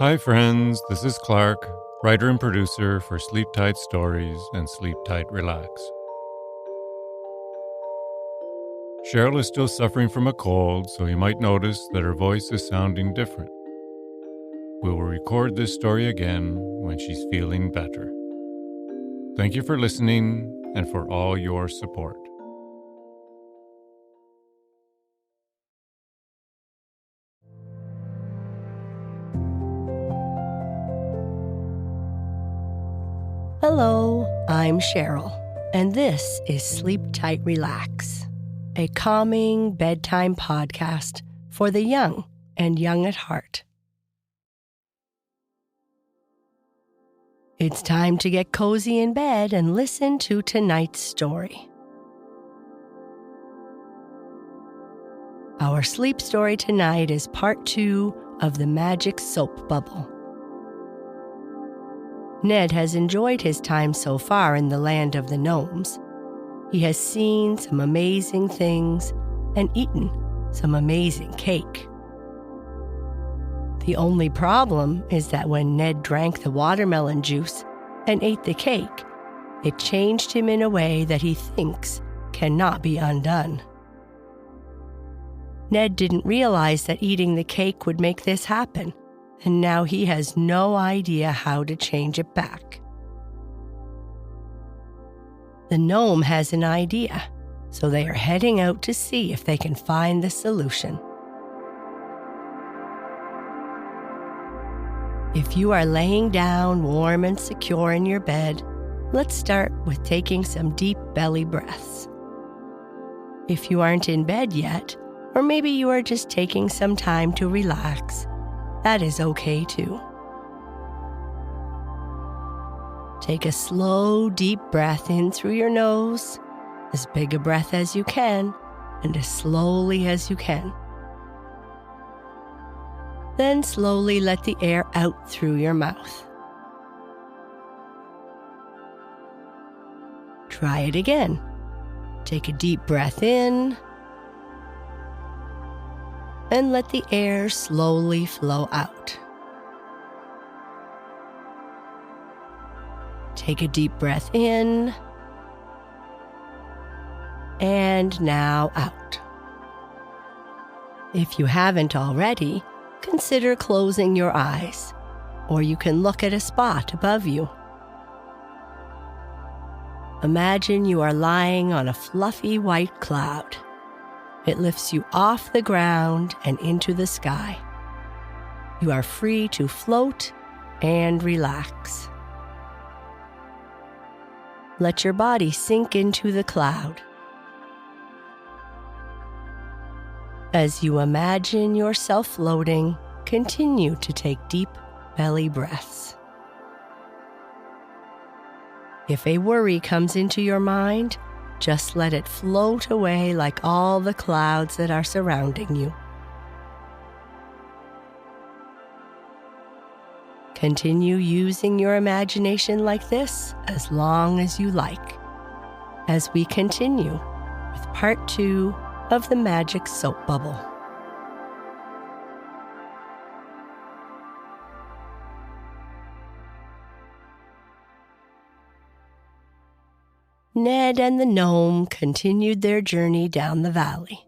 Hi friends, this is Clark, writer and producer for Sleep Tight Stories and Sleep Tight Relax. Sheryl is still suffering from a cold, so you might notice that her voice is sounding different. We will record this story again when she's feeling better. Thank you for listening and for all your support. Hello, I'm Sheryl, and this is Sleep Tight Relax, a calming bedtime podcast for the young and young at heart. It's time to get cozy in bed and listen to tonight's story. Our sleep story tonight is part 2 of the Magic Soap Bubble. Ned has enjoyed his time so far in the land of the gnomes. He has seen some amazing things and eaten some amazing cake. The only problem is that when Ned drank the watermelon juice and ate the cake, it changed him in a way that he thinks cannot be undone. Ned didn't realize that eating the cake would make this happen, and now he has no idea how to change it back. The gnome has an idea, so they are heading out to see if they can find the solution. If you are laying down warm and secure in your bed, let's start with taking some deep belly breaths. If you aren't in bed yet, or maybe you are just taking some time to relax, that is okay too. Take a slow, deep breath in through your nose, as big a breath as you can, and as slowly as you can. Then slowly let the air out through your mouth. Try it again. Take a deep breath in, and let the air slowly flow out. Take a deep breath in, and now out. If you haven't already, consider closing your eyes, or you can look at a spot above you. Imagine you are lying on a fluffy white cloud. It lifts you off the ground and into the sky. You are free to float and relax. Let your body sink into the cloud. As you imagine yourself floating, continue to take deep belly breaths. If a worry comes into your mind, just let it float away like all the clouds that are surrounding you. Continue using your imagination like this as long as you like, as we continue with part 2 of the Magic Soap Bubble. Ned and the gnome continued their journey down the valley,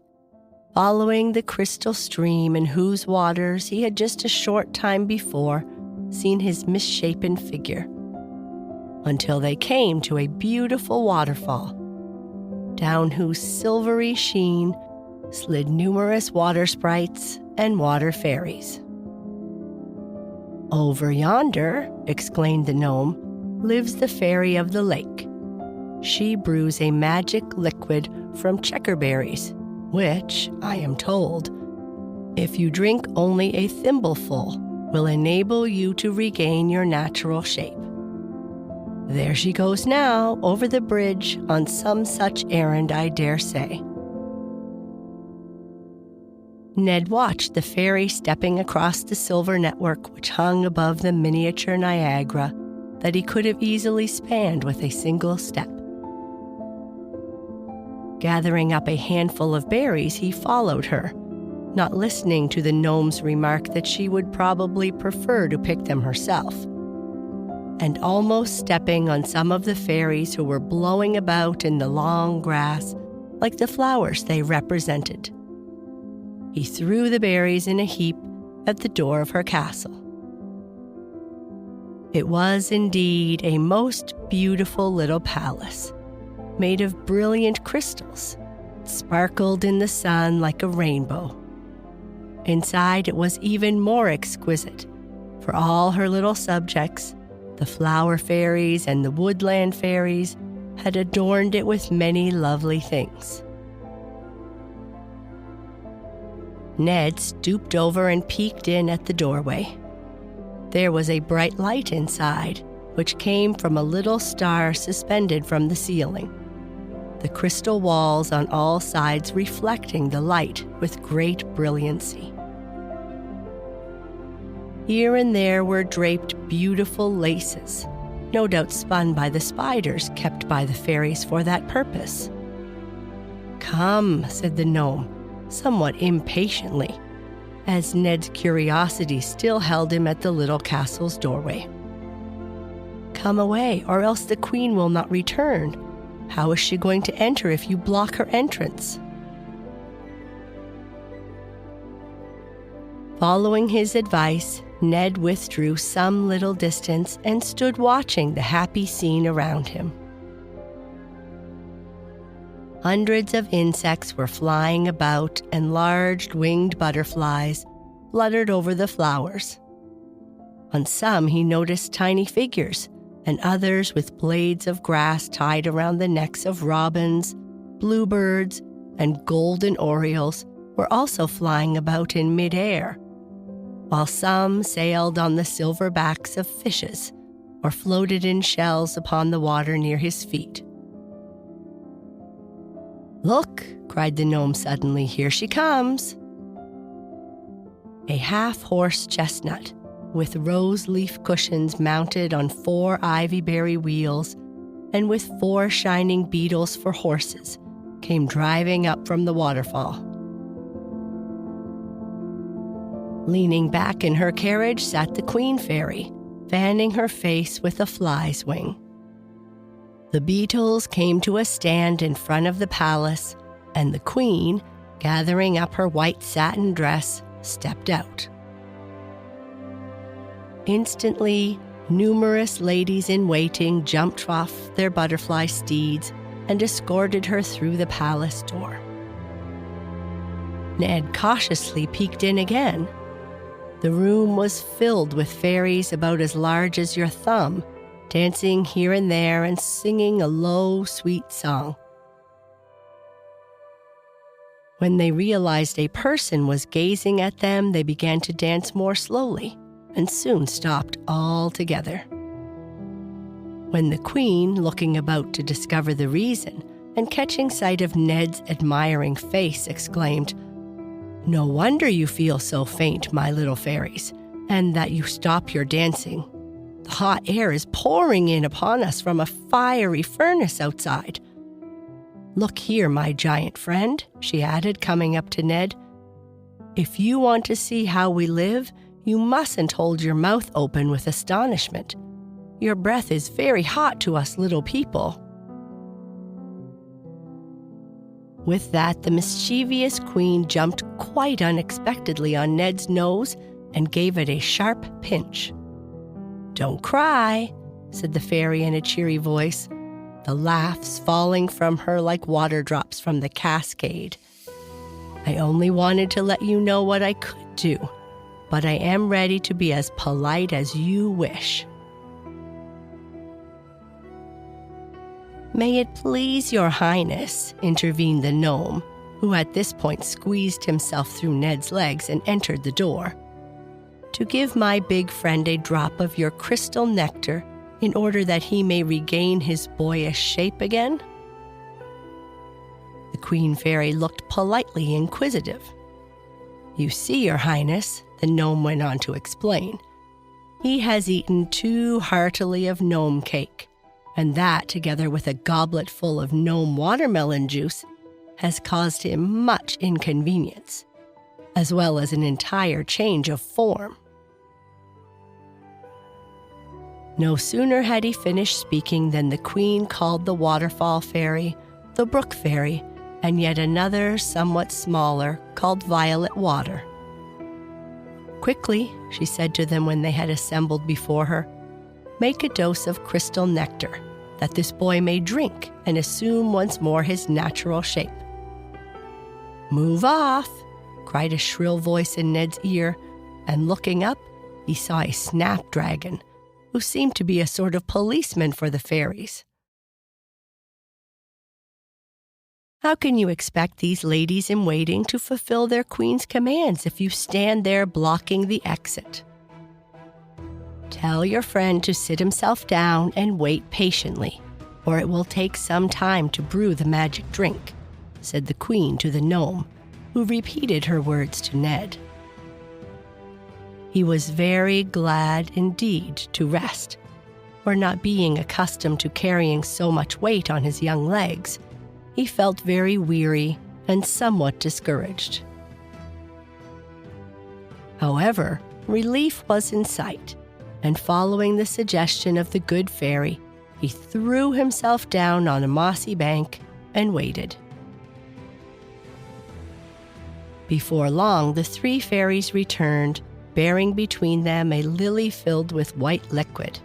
following the crystal stream in whose waters he had just a short time before seen his misshapen figure, until they came to a beautiful waterfall, down whose silvery sheen slid numerous water sprites and water fairies. "Over yonder," exclaimed the gnome, "lives the fairy of the lake. She brews a magic liquid from checkerberries, which, I am told, if you drink only a thimbleful, will enable you to regain your natural shape. There she goes now, over the bridge, on some such errand, I dare say." Ned watched the fairy stepping across the silver network which hung above the miniature Niagara that he could have easily spanned with a single step. Gathering up a handful of berries, he followed her, not listening to the gnome's remark that she would probably prefer to pick them herself, and almost stepping on some of the fairies who were blowing about in the long grass like the flowers they represented. He threw the berries in a heap at the door of her castle. It was indeed a most beautiful little palace, made of brilliant crystals. It sparkled in the sun like a rainbow. Inside it was even more exquisite, for all her little subjects, the flower fairies and the woodland fairies, had adorned it with many lovely things. Ned stooped over and peeked in at the doorway. There was a bright light inside, which came from a little star suspended from the ceiling, the crystal walls on all sides reflecting the light with great brilliancy. Here and there were draped beautiful laces, no doubt spun by the spiders kept by the fairies for that purpose. "Come," said the gnome, somewhat impatiently, as Ned's curiosity still held him at the little castle's doorway. "Come away, or else the queen will not return. How is she going to enter if you block her entrance?" Following his advice, Ned withdrew some little distance and stood watching the happy scene around him. Hundreds of insects were flying about, and large winged butterflies fluttered over the flowers. On some he noticed tiny figures, and others with blades of grass tied around the necks of robins, bluebirds, and golden orioles were also flying about in midair, while some sailed on the silver backs of fishes or floated in shells upon the water near his feet. "Look!" cried the gnome suddenly. "Here she comes!" A half-horse chestnut, with rose-leaf cushions mounted on 4 ivy-berry wheels and with 4 shining beetles for horses, came driving up from the waterfall. Leaning back in her carriage sat the queen fairy, fanning her face with a fly's wing. The beetles came to a stand in front of the palace, and the queen, gathering up her white satin dress, stepped out. Instantly, numerous ladies-in-waiting jumped off their butterfly steeds and escorted her through the palace door. Ned cautiously peeked in again. The room was filled with fairies about as large as your thumb, dancing here and there and singing a low, sweet song. When they realized a person was gazing at them, they began to dance more slowly and soon stopped altogether. When the queen, looking about to discover the reason and catching sight of Ned's admiring face, exclaimed, "No wonder you feel so faint, my little fairies, and that you stop your dancing. The hot air is pouring in upon us from a fiery furnace outside. Look here, my giant friend," she added, coming up to Ned. "If you want to see how we live, you mustn't hold your mouth open with astonishment. Your breath is very hot to us little people." With that, the mischievous queen jumped quite unexpectedly on Ned's nose and gave it a sharp pinch. "Don't cry," said the fairy in a cheery voice, the laughs falling from her like water drops from the cascade. "I only wanted to let you know what I could do, but I am ready to be as polite as you wish." "May it please your highness," intervened the gnome, who at this point squeezed himself through Ned's legs and entered the door, "to give my big friend a drop of your crystal nectar in order that he may regain his boyish shape again?" The queen fairy looked politely inquisitive. "You see, your highness," the gnome went on to explain, "he has eaten too heartily of gnome cake, and that, together with a goblet full of gnome watermelon juice, has caused him much inconvenience. as well as an entire change of form. No sooner had he finished speaking than the queen called the waterfall fairy, the brook fairy, and yet another, somewhat smaller, called Violet Water. "Quickly," she said to them when they had assembled before her, "make a dose of crystal nectar, that this boy may drink and assume once more his natural shape." "Move off!" cried a shrill voice in Ned's ear, and looking up, he saw a snapdragon, who seemed to be a sort of policeman for the fairies. "How can you expect these ladies-in-waiting to fulfill their queen's commands if you stand there blocking the exit? Tell your friend to sit himself down and wait patiently, or it will take some time to brew the magic drink," said the queen to the gnome, who repeated her words to Ned. He was very glad indeed to rest, for not being accustomed to carrying so much weight on his young legs, he felt very weary and somewhat discouraged. However, relief was in sight, and following the suggestion of the good fairy, he threw himself down on a mossy bank and waited. Before long, the three fairies returned, bearing between them a lily filled with white liquid.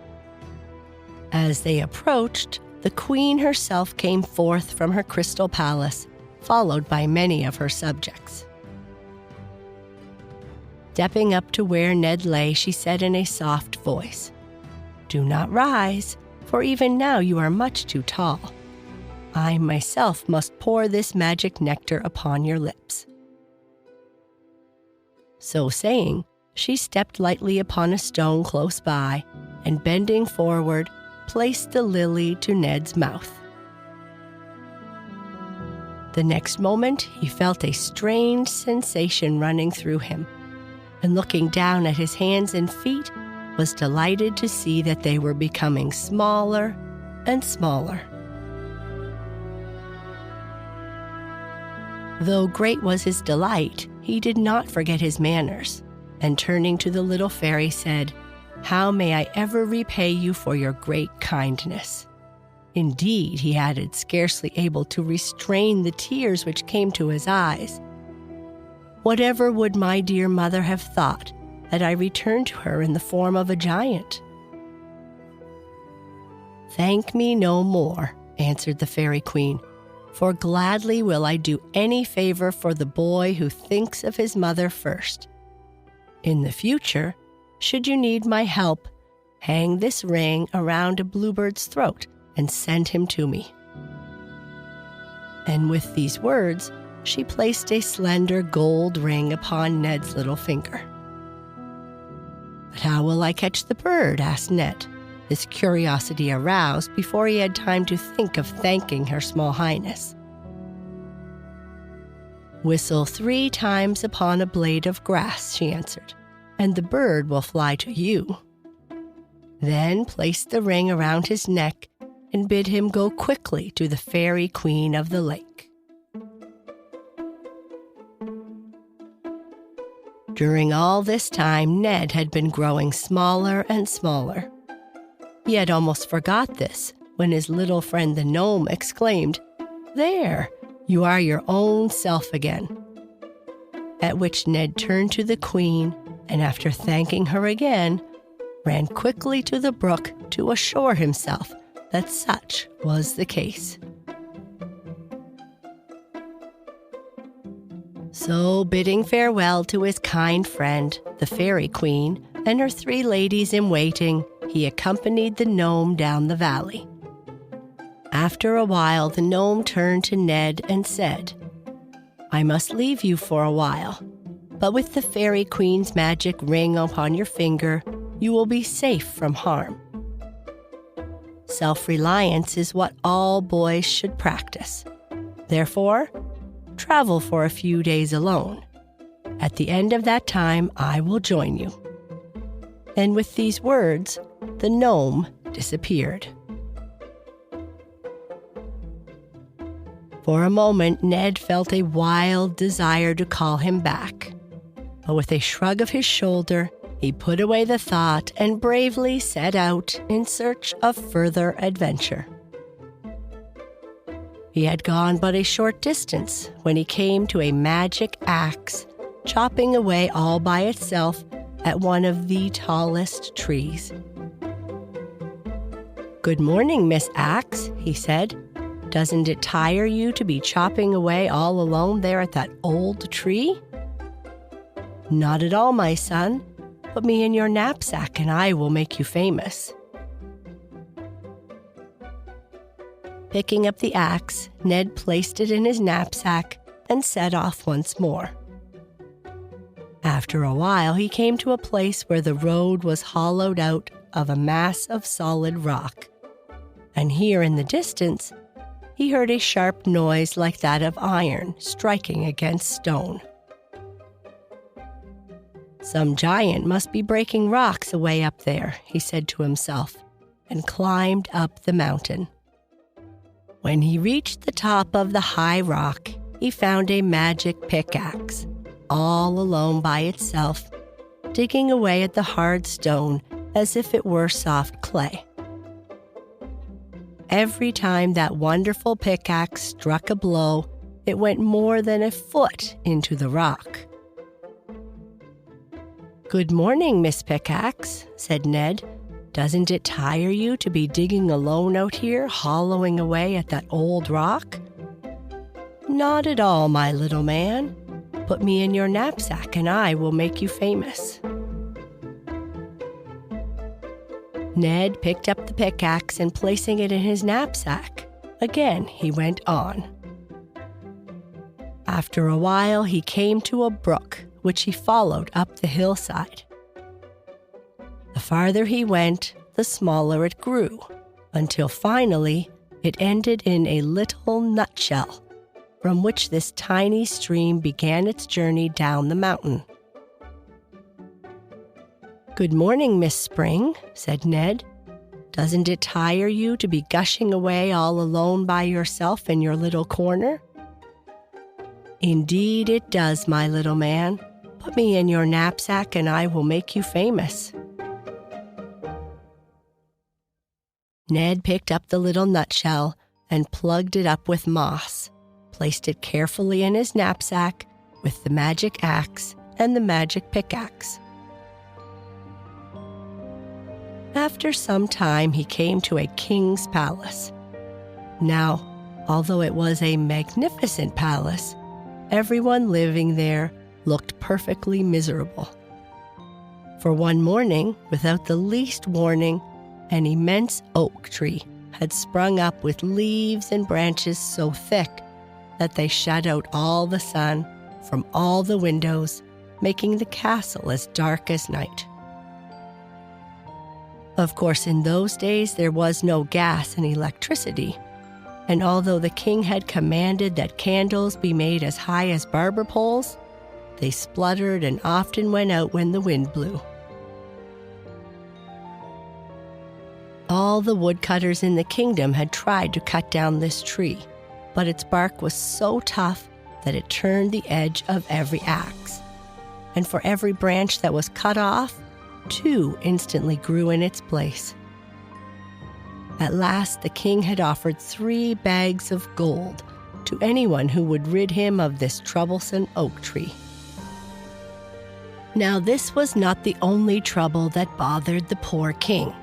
As they approached, the queen herself came forth from her crystal palace, followed by many of her subjects. Stepping up to where Ned lay, she said in a soft voice, "Do not rise, for even now you are much too tall. I myself must pour this magic nectar upon your lips." So saying, she stepped lightly upon a stone close by, and bending forward, placed the lily to Ned's mouth. The next moment, he felt a strange sensation running through him, and looking down at his hands and feet, was delighted to see that they were becoming smaller and smaller. Though great was his delight, he did not forget his manners, and turning to the little fairy said, "How may I ever repay you for your great kindness?" Indeed, he added, scarcely able to restrain the tears which came to his eyes, "whatever would my dear mother have thought that I returned to her in the form of a giant?" "Thank me no more," answered the fairy queen, "for gladly will I do any favor for the boy who thinks of his mother first. In the future, should you need my help, hang this ring around a bluebird's throat and send him to me." And with these words, she placed a slender gold ring upon Ned's little finger. "But how will I catch the bird?" asked Ned, his curiosity aroused before he had time to think of thanking Her Small Highness. "Whistle 3 times upon a blade of grass," she answered, "and the bird will fly to you. Then place the ring around his neck and bid him go quickly to the fairy queen of the lake." During all this time, Ned had been growing smaller and smaller. He had almost forgot this when his little friend the gnome exclaimed, "There, you are your own self again." At which Ned turned to the queen, and after thanking her again, ran quickly to the brook to assure himself that such was the case. So, bidding farewell to his kind friend, the fairy queen, and her 3 ladies-in-waiting, he accompanied the gnome down the valley. After a while, the gnome turned to Ned and said, "I must leave you for a while, but with the fairy queen's magic ring upon your finger, you will be safe from harm. Self-reliance is what all boys should practice. Therefore, travel for a few days alone. At the end of that time, I will join you." And with these words, the gnome disappeared. For a moment, Ned felt a wild desire to call him back, but with a shrug of his shoulder, he put away the thought and bravely set out in search of further adventure. He had gone but a short distance when he came to a magic axe chopping away all by itself at one of the tallest trees. "Good morning, Miss Axe," he said. "Doesn't it tire you to be chopping away all alone there at that old tree?" "Not at all, my son. Put me in your knapsack and I will make you famous." Picking up the axe, Ned placed it in his knapsack and set off once more. After a while, he came to a place where the road was hollowed out of a mass of solid rock. And here in the distance, he heard a sharp noise like that of iron striking against stone. "Some giant must be breaking rocks away up there," he said to himself, and climbed up the mountain. When he reached the top of the high rock, he found a magic pickaxe, all alone by itself, digging away at the hard stone as if it were soft clay. Every time that wonderful pickaxe struck a blow, it went more than a foot into the rock. "Good morning, Miss Pickaxe," said Ned. "Doesn't it tire you to be digging alone out here, hollowing away at that old rock?" "Not at all, my little man. Put me in your knapsack and I will make you famous." Ned picked up the pickaxe and placing it in his knapsack, again he went on. After a while, he came to a brook, which he followed up the hillside. The farther he went, the smaller it grew, until finally it ended in a little nutshell, from which this tiny stream began its journey down the mountain. "Good morning, Miss Spring," said Ned. "Doesn't it tire you to be gushing away all alone by yourself in your little corner?" "Indeed it does, my little man. Put me in your knapsack and I will make you famous." Ned picked up the little nutshell and plugged it up with moss, placed it carefully in his knapsack with the magic axe and the magic pickaxe. After some time, he came to a king's palace. Now, although it was a magnificent palace, everyone living there looked perfectly miserable. For one morning, without the least warning, an immense oak tree had sprung up with leaves and branches so thick that they shut out all the sun from all the windows, making the castle as dark as night. Of course, in those days there was no gas and electricity, and although the king had commanded that candles be made as high as barber poles, they spluttered and often went out when the wind blew. All the woodcutters in the kingdom had tried to cut down this tree, but its bark was so tough that it turned the edge of every axe. And for every branch that was cut off, 2 instantly grew in its place. At last, the king had offered 3 bags of gold to anyone who would rid him of this troublesome oak tree. Now, this was not the only trouble that bothered the poor king.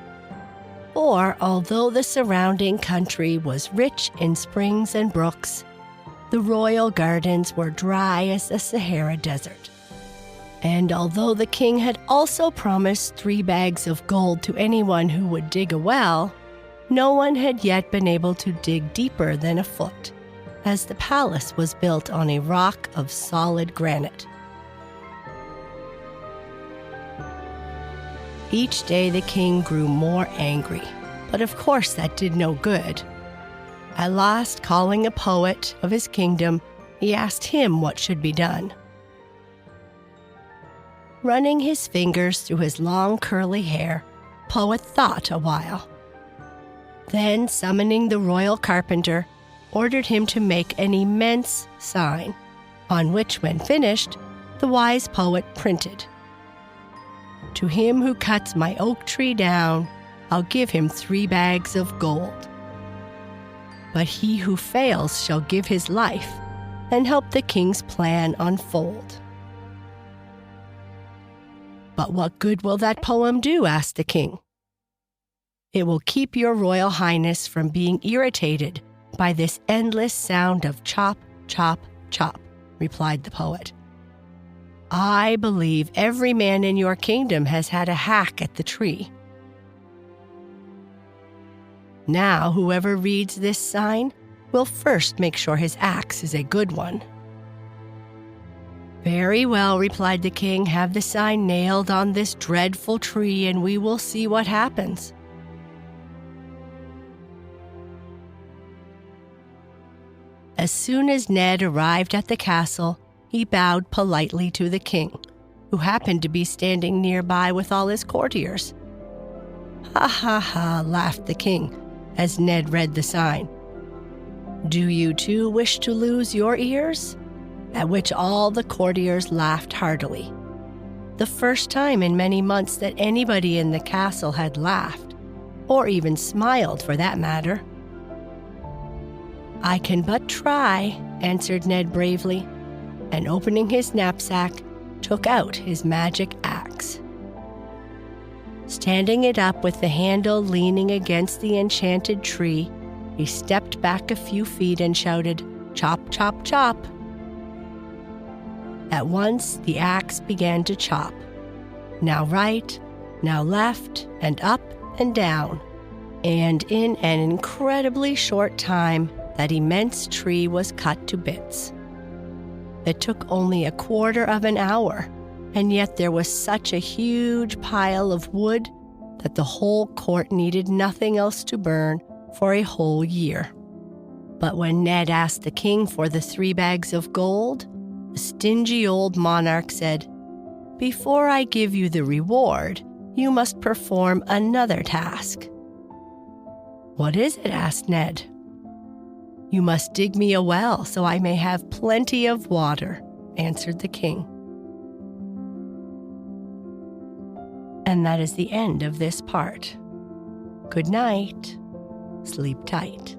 For although the surrounding country was rich in springs and brooks, the royal gardens were dry as the Sahara Desert. And although the king had also promised 3 bags of gold to anyone who would dig a well, no one had yet been able to dig deeper than a foot, as the palace was built on a rock of solid granite. Each day the king grew more angry, but of course that did no good. At last, calling a poet of his kingdom, he asked him what should be done. Running his fingers through his long curly hair, Poet thought a while. Then, summoning the royal carpenter, ordered him to make an immense sign, on which, when finished, the the wise poet printed. To him who cuts my oak tree down, I'll give him 3 bags of gold. But he who fails shall give his life and help the king's plan unfold. But what good will that poem do? Asked the king. It will keep your royal highness from being irritated by this endless sound of chop, chop, chop, replied the poet. I believe every man in your kingdom has had a hack at the tree. Now, whoever reads this sign will first make sure his axe is a good one. Very well, replied the king. Have the sign nailed on this dreadful tree, and we will see what happens. As soon as Ned arrived at the castle, he bowed politely to the king, who happened to be standing nearby with all his courtiers. Ha ha ha, laughed the king as Ned read the sign. Do you too wish to lose your ears? At which all the courtiers laughed heartily. The first time in many months that anybody in the castle had laughed, or even smiled for that matter. I can but try, answered Ned bravely, and opening his knapsack, took out his magic axe. Standing it up with the handle leaning against the enchanted tree, he stepped back a few feet and shouted, "Chop, chop, chop!" At once, the axe began to chop, now right, now left, and up and down. And in an incredibly short time, that immense tree was cut to bits. It took only a quarter of an hour, and yet there was such a huge pile of wood that the whole court needed nothing else to burn for a whole year. But when Ned asked the king for the 3 bags of gold, the stingy old monarch said, "Before I give you the reward, you must perform another task." "What is it?" asked Ned. "You must dig me a well so I may have plenty of water," answered the king. And that is the end of this part. Good night. Sleep tight.